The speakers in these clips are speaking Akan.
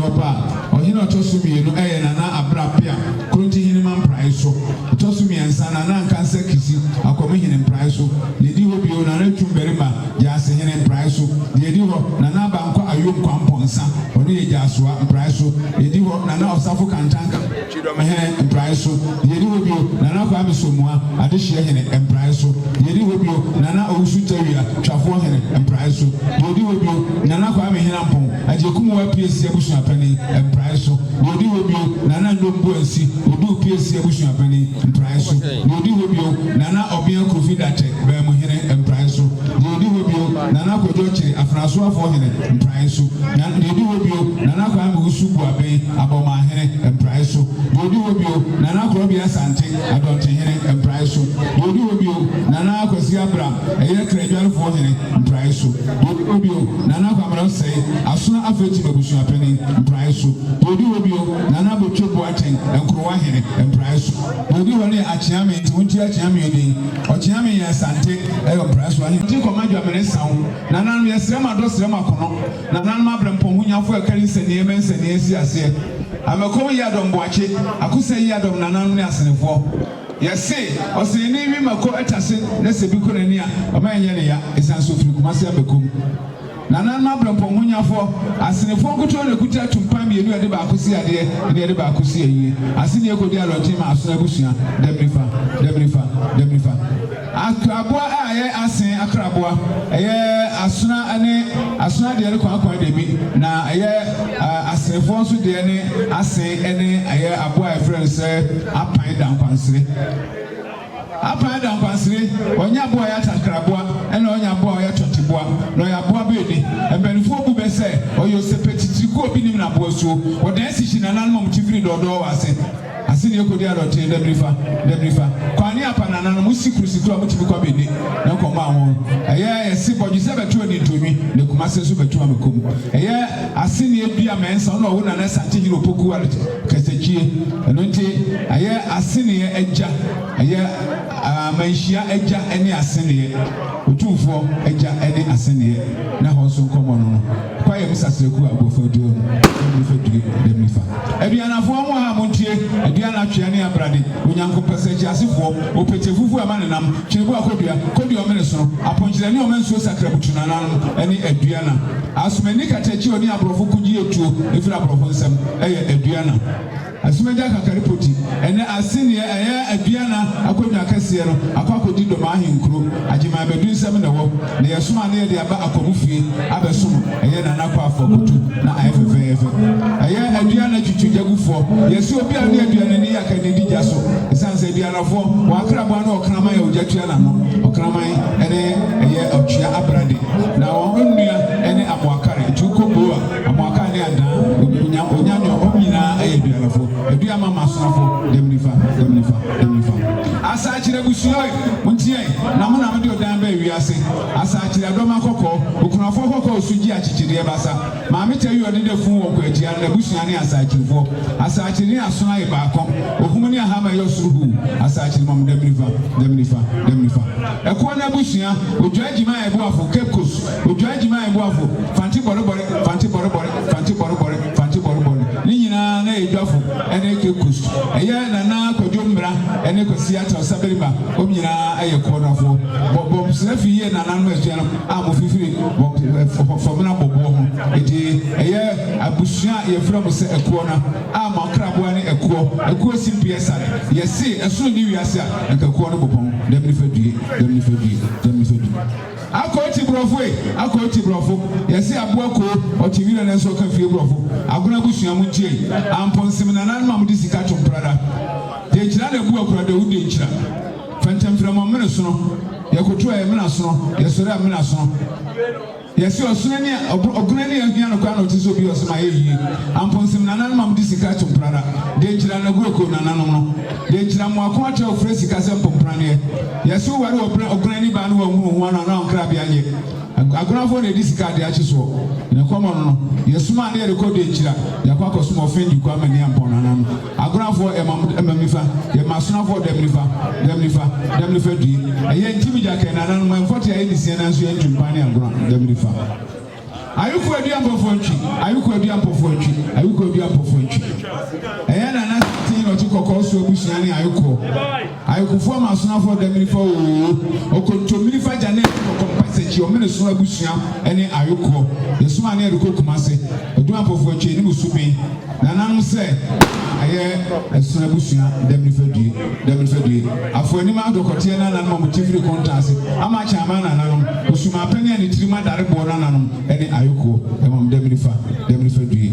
papa ohino tosumi no nana abrapia kronti hinima Mpraeso tosumi ensa nana nkansa kisi akomi hine Mpraeso yedi ho bio nana twumberima jase hine Mpraeso yedi ho nana banko ayom kwamponsa oni yejasoa Mpraeso yedi ho nana osafo kantanka chidome hine Mpraeso yedi ho bio nana kwa misomua adehye hine Mpraeso yedi ho bio nana owusu tawia twafo hine Mpraeso yedi ho bio nana kwa hine ampon ajekumu wa PSC abusua pani Mpraeso yedi ho bio nana ndombo ansi odu PSC abusua pani Mpraeso yedi ho bio nana obia kofidate be mo hine Mpraeso yedi ho bio nana kojo chiri afraso afo hine Mpraeso yedi ho bio nana kwa amusubu aben aboma hine Mpraeso yedi ho bio nana krobia sante adonte hine Mpraeso yedi ho bio nana kwasi abram eye kredwal fo hine Mpraeso yedi ho bio nana kwa amara sei asuna afeti abusua pani Mpraeso yedi ho bio nana bochobo aten enkrowa hine Mpraeso yedi ho ne achiame nti achiame yedi ochiame ya sante Mpraeso ani ti komadwa mene sawo nana no yesrema do srema kono nana no mabrempo hunyafo akari senie mensenie esi ase amekom ya domboache akusa ya dom nana no ne asenefo yesi osini wi mako etase na sebi konani a omenye ne ya esanso firi kumase abekom nana mabrempo hunyafo asenefo nkoto ne kuta tumpan mienu ade ba akosi ade ne ade ba akosi ayi asini ekodi aloti ma asona busua demrifa akrabwa aye asen akrabwa aye asuna de ne kwa de bi na aye asenefo nso de ne asen ene aye aboa friends apan dan kwansire apa da kwansire onya boa ya takrabua ena onya boa ya totibua no ya boa bedi embenfo bu be se oyo sepetiti ko obi nim na boa so odan sishi na nanum mtifiri dodo wase asini ekodi alote debrifa kwani apa na nanum musikrusitro amutibi kwa bedi na koma ho eye esi boju se betu ani ntomi ne kumase so betu amekom eye asini ebia mensa no wo na na sante hiro poku alete kasechie eno nti eye asini eja eye manhia eja ene asene otufo eja ene asene na hoso komo no kwa ye musaseku abofoduo demnifa aduanafo mo ha montie aduana atwe ne abrade onyankopese jiasefo opetefufu amanenam kyerebo akodua kodua omeneso aponkyere ne omenso sakrabutu nanan ene aduana asumani katachi oni abrofo kuji etuo efira abrofo nsem eye aduana asumeja kakaripoti ene asini eye aduana akodwa kase no akakodi do ma ahenkuro agima bedu nsem na wo na yesoma na ye de aba akomufie abesom eye na nakwa afokutu na ayefefefe eye aduana twitwagufo yesi obi a ne aduana ni yakadidi jaso esanse aduanafo wakraba na okrama ya ojatua na no okrama ene eye otwea abrade na wo nnua ene amoakare tukoboa amoakare ne ada onyanyo omina eye aduanafo edua mama sonafo demnifa asachire busuoi muntie na mo na mede odan ba wiase asachire adoma kokko okunafo kokko osuji achichire basa ma mete wi ode de fun wo kwatia na busua ne asachirefo asachire asona ibako ohumuni ahama yosuruhu asachire mom demnifa eko na busua ojuajima ebuafo kekos ojuajima ebuafo fanti borobore ni nyina na edwafo ene kekos eye na kodwombra ene kosi ata osaberiba omnyina aye konafo bom sefi ye na nanu esuano amofifiri fomna bobo ho eti eye abusua ye from se ekuo na amakrabo ne ekuo simpiesa yesi esu ni wiase a ekuo no bopon demnifedue akoti brofo yesi aboako otivira na so kafie brofo aguna busua mutie amponsim na nanu amudisika tomprada de kira na bu akura de wudi kira fantamfira mo mene so yakoto e mena so yesore a mena so yesi osuna ni oguna ni ahia no kwa na otiso bi osuma yeyi amponsim na nanu amudisika tomprada de kira na guako na nanu no de kira mo akwa cha ofresi kase pomprane yesi wari oguna ni ba no hu na nkra bia ye aguna fo na disika de achiso na komo no yesuma na record ekira yakwa kosuma ofendi kwa amani ampona nan aguna fo emamifa yemasuna fo demnifa di aye ntimi jake na nan man 40 ayi disia na so entumpani aguna demnifa ayuko aduampo fonchi ayuko aduampo fonchi ayuko aduampo fonchi eya na na tin no tukoko so obusua ne ayuko fo ma sona fo da milifo okonto milifa jane ko compensate o mene so abusua ene ayuko yesuma ne eriko kumase aduampo fonchi ni musubi na nanum se aye esuna abusua da milifo due afo ni ma dokote na nanum mo tifiri kontase ama cha ma na nanum osuma pani ani tirima dare bo na nanum ene ayuko emam da milifo due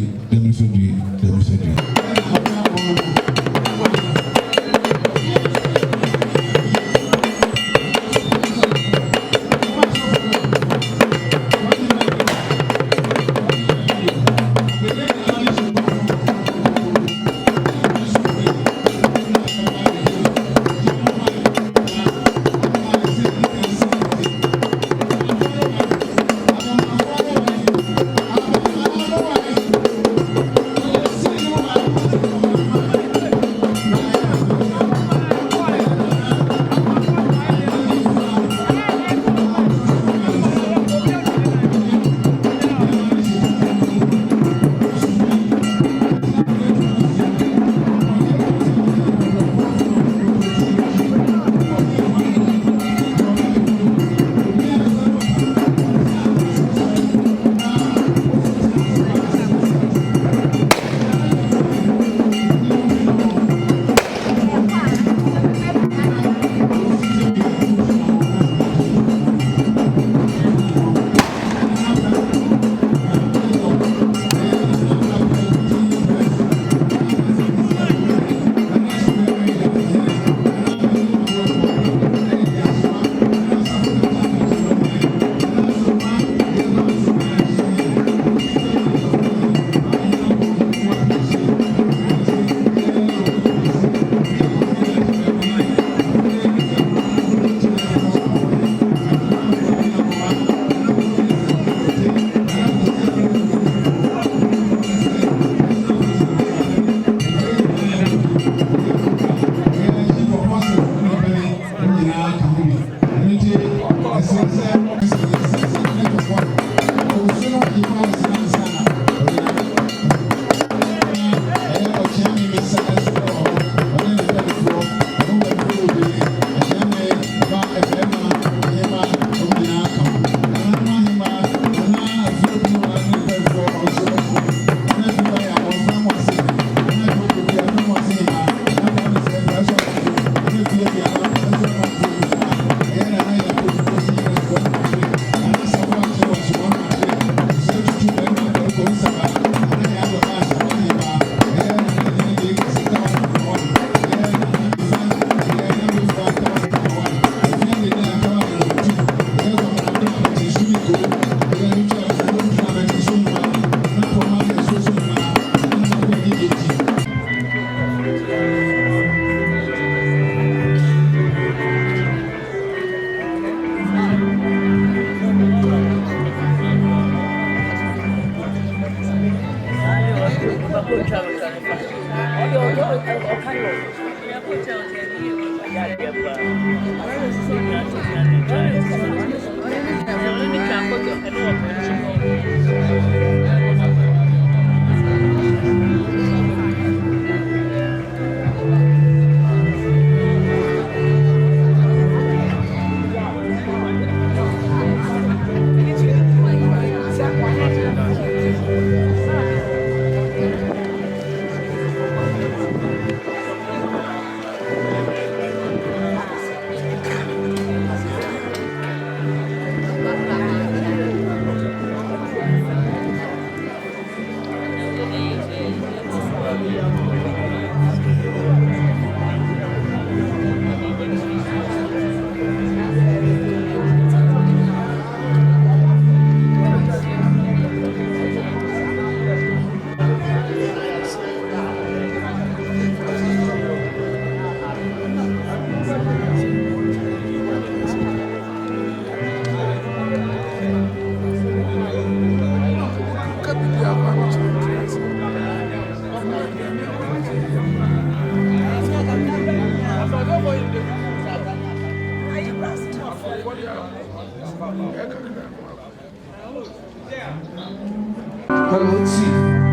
Hello, see.